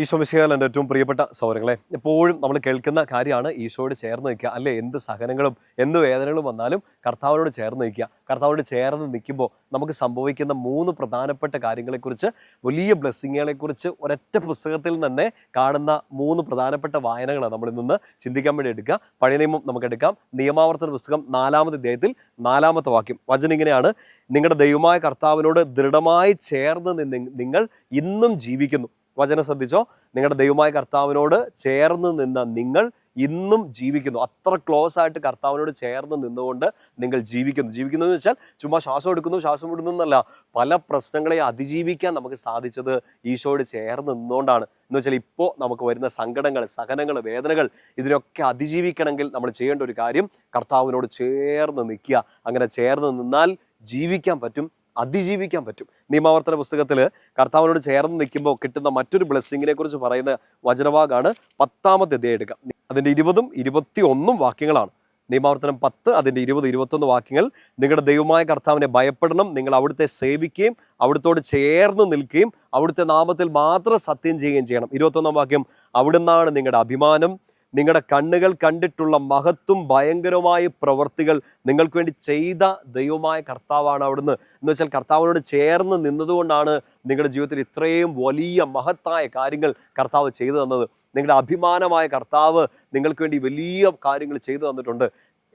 ഈശോ മിശിഹായിൽ എൻ്റെ ഏറ്റവും പ്രിയപ്പെട്ട സഹോദരങ്ങളെ, എപ്പോഴും നമ്മൾ കേൾക്കുന്ന കാര്യമാണ് ഈശോയോട് ചേർന്ന് നിൽക്കുക. അല്ലേ, എന്ത് സഹനങ്ങളും എന്ത് വേദനകളും വന്നാലും കർത്താവിനോട് ചേർന്ന് നിൽക്കുക. കർത്താവിനോട് ചേർന്ന് നിൽക്കുമ്പോൾ നമുക്ക് സംഭവിക്കുന്ന 3 പ്രധാനപ്പെട്ട കാര്യങ്ങളെക്കുറിച്ച്, വലിയ ബ്ലെസ്സിങ്ങുകളെക്കുറിച്ച് ഒരൊറ്റ പുസ്തകത്തിൽ തന്നെ കാണുന്ന 3 പ്രധാനപ്പെട്ട വായനകളാണ് നമ്മൾ ഇന്ന് ചിന്തിക്കാൻ വേണ്ടി എടുക്കുക. പഴയ നിയമം നമുക്ക് എടുക്കാം. നിയമാവർത്തന പുസ്തകം 4-ാമത്തെ അധ്യായത്തിൽ 4-ാമത്തെ വാക്യം. വചനം ഇങ്ങനെയാണ്: നിങ്ങളുടെ ദൈവമായ കർത്താവിനോട് ദൃഢമായി ചേർന്ന് നിങ്ങൾ ഇന്നും ജീവിക്കുന്നു. വചനം ശ്രദ്ധിച്ചോ, നിങ്ങളുടെ ദൈവമായ കർത്താവിനോട് ചേർന്ന് നിന്ന നിങ്ങൾ ഇന്നും ജീവിക്കുന്നു. അത്ര ക്ലോസ് ആയിട്ട് കർത്താവിനോട് ചേർന്ന് നിന്നുകൊണ്ട് നിങ്ങൾ ജീവിക്കുന്നു എന്ന് വെച്ചാൽ ചുമ്മാ ശ്വാസം എടുക്കുന്നു, ശ്വാസം വിടുന്നു എന്നല്ല. പല പ്രശ്നങ്ങളെ അതിജീവിക്കാൻ നമുക്ക് സാധിച്ചത് ഈശോയോട് ചേർന്ന് നിന്നുകൊണ്ടാണ്. എന്ന് വെച്ചാൽ ഇപ്പോൾ നമുക്ക് വരുന്ന സങ്കടങ്ങൾ, സഹനങ്ങൾ, വേദനകൾ, ഇതിനൊക്കെ അതിജീവിക്കണമെങ്കിൽ നമ്മൾ ചെയ്യേണ്ട ഒരു കാര്യം കർത്താവിനോട് ചേർന്ന് നിൽക്കുക. അങ്ങനെ ചേർന്ന് നിന്നാൽ ജീവിക്കാൻ പറ്റും, അതിജീവിക്കാൻ പറ്റും. നിയമാവർത്തന പുസ്തകത്തിൽ കർത്താവിനോട് ചേർന്ന് നിൽക്കുമ്പോൾ കിട്ടുന്ന മറ്റൊരു ബ്ലെസ്സിങ്ങിനെ കുറിച്ച് പറയുന്ന വചനഭാഗമാണ് 10-ാമത്തെ അധ്യായം എടുക്കുക. അതിൻ്റെ 20-ഉം 21-ഉം വാക്യങ്ങളാണ്. നിയമാവർത്തനം 10 അതിൻ്റെ 20, 21 വാക്യങ്ങൾ: നിങ്ങളുടെ ദൈവമായ കർത്താവിനെ ഭയപ്പെടണം, നിങ്ങൾ അവിടുത്തെ സേവിക്കുകയും അവിടുത്തോട് ചേർന്ന് നിൽക്കുകയും അവിടുത്തെ നാമത്തിൽ മാത്രം സത്യം ചെയ്യുകയും ചെയ്യണം. 21-ാം വാക്യം: അവിടുന്നാണ് നിങ്ങളുടെ അഭിമാനം, നിങ്ങളുടെ കണ്ണുകൾ കണ്ടിട്ടുള്ള മഹത്വം ഭയങ്കരമായ പ്രവർത്തികൾ നിങ്ങൾക്ക് വേണ്ടി ചെയ്ത ദൈവമായ കർത്താവാണ് അവിടുന്ന്. എന്ന് വെച്ചാൽ കർത്താവിനോട് ചേർന്ന് നിന്നതുകൊണ്ടാണ് നിങ്ങളുടെ ജീവിതത്തിൽ ഇത്രയും വലിയ മഹത്തായ കാര്യങ്ങൾ കർത്താവ് ചെയ്തു തന്നത്. നിങ്ങളുടെ അഭിമാനമായ കർത്താവ് നിങ്ങൾക്ക് വേണ്ടി വലിയ കാര്യങ്ങൾ ചെയ്തു തന്നിട്ടുണ്ട്.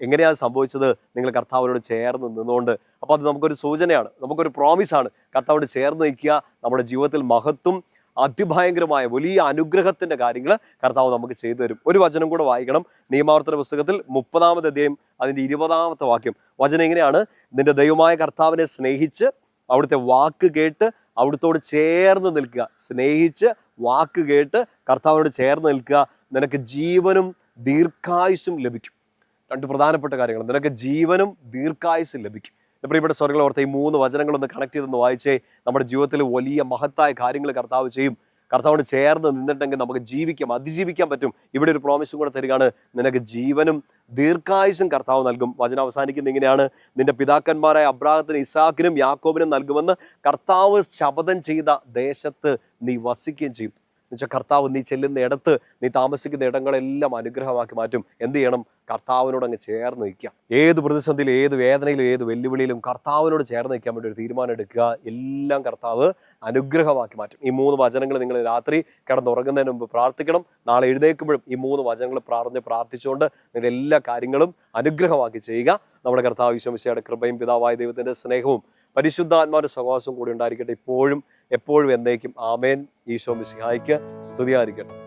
എങ്ങനെയാണ് സംഭവിച്ചത്? നിങ്ങൾ കർത്താവിനോട് ചേർന്ന് നിന്നുകൊണ്ട്. അപ്പോൾ അത് നമുക്കൊരു സൂചനയാണ്, നമുക്കൊരു പ്രോമിസാണ്. കർത്താവിനോട് ചേർന്ന് നിൽക്കുക, നമ്മുടെ ജീവിതത്തിൽ മഹത്വം, അതിഭയങ്കരമായ വലിയ അനുഗ്രഹത്തിൻ്റെ കാര്യങ്ങൾ കർത്താവ് നമുക്ക് ചെയ്തു തരും. ഒരു വചനം കൂടെ വായിക്കണം. നിയമാവർത്തന പുസ്തകത്തിൽ 30-ാമത്തെ അധ്യായം അതിൻ്റെ 20-ാമത്തെ വാക്യം. വചനം എങ്ങനെയാണ്: നിന്റെ ദൈവമായ കർത്താവിനെ സ്നേഹിച്ച് അവിടുത്തെ വാക്ക് കേട്ട് അവിടുത്തോട് ചേർന്ന് നിൽക്കുക. സ്നേഹിച്ച് വാക്ക് കേട്ട് കർത്താവിനോട് ചേർന്ന് നിൽക്കുക, നിനക്ക് ജീവനും ദീർഘായുസ്സും ലഭിക്കും. 2 പ്രധാനപ്പെട്ട കാര്യങ്ങൾ: നിനക്ക് ജീവനും ദീർഘായുസ്സും ലഭിക്കും. പ്രിയപ്പെട്ട സ്വർഗ്ഗങ്ങൾ ഓർത്ത് ഈ 3 വചനങ്ങളൊന്ന് കണക്ട് ചെയ്തൊന്ന് വായിച്ചേ. നമ്മുടെ ജീവിതത്തിൽ വലിയ മഹത്തായ കാര്യങ്ങൾ കർത്താവ് ചെയ്യും. കർത്താവിനോട് ചേർന്ന് നിന്നിട്ടെങ്കിൽ നമുക്ക് ജീവിക്കാം, അതിജീവിക്കാൻ പറ്റും. ഇവിടെ ഒരു പ്രോമിസും കൂടെ തരികയാണ്: നിനക്ക് ജീവനും ദീർഘായുസ്സും കർത്താവ് നൽകും. വചനം അവസാനിക്കുന്നത് ഇങ്ങനെയാണ്: നിന്റെ പിതാക്കന്മാരായ അബ്രാഹത്തിനും ഇസാക്കിനും യാക്കോബിനും നൽകുമെന്ന് കർത്താവ് ശപഥം ചെയ്ത ദേശത്ത് നീ വസിക്കുകയും ചെയ്യും. എന്നുവെച്ചാൽ കർത്താവ് നീ ചെല്ലുന്ന ഇടത്ത്, നീ താമസിക്കുന്ന ഇടങ്ങളെല്ലാം അനുഗ്രഹമാക്കി മാറ്റും. എന്ത് ചെയ്യണം? കർത്താവിനോട് അങ്ങ് ചേർന്ന് നിൽക്കുക. ഏത് പ്രതിസന്ധിയിലും, ഏത് വേദനയിലും, ഏത് വെല്ലുവിളിയിലും കർത്താവിനോട് ചേർന്ന് നിൽക്കാൻ വേണ്ടി ഒരു തീരുമാനം എടുക്കുക. എല്ലാം കർത്താവ് അനുഗ്രഹമാക്കി മാറ്റും. ഈ 3 വചനങ്ങൾ നിങ്ങൾ രാത്രി കിടന്നുറങ്ങുന്നതിന് മുമ്പ് പ്രാർത്ഥിക്കണം. നാളെ എഴുന്നേൽക്കുമ്പോഴും ഈ 3 വചനങ്ങൾ പ്രാർത്ഥിച്ചുകൊണ്ട് നിങ്ങളുടെ എല്ലാ കാര്യങ്ങളും അനുഗ്രഹമാക്കി ചെയ്യുക. നമ്മുടെ കർത്താവ് ഈശോ മിശിഹായുടെ കൃപയും പിതാവായ ദൈവത്തിൻ്റെ സ്നേഹവും പരിശുദ്ധാത്മാവിന്റെ സഹവാസവും കൂടി ഉണ്ടായിരിക്കട്ടെ, ഇപ്പോഴും എപ്പോഴും എന്നേക്കും. ആമേൻ. ഈശോ മിശിഹായ്ക്ക് സ്തുതിയായിരിക്കട്ടെ.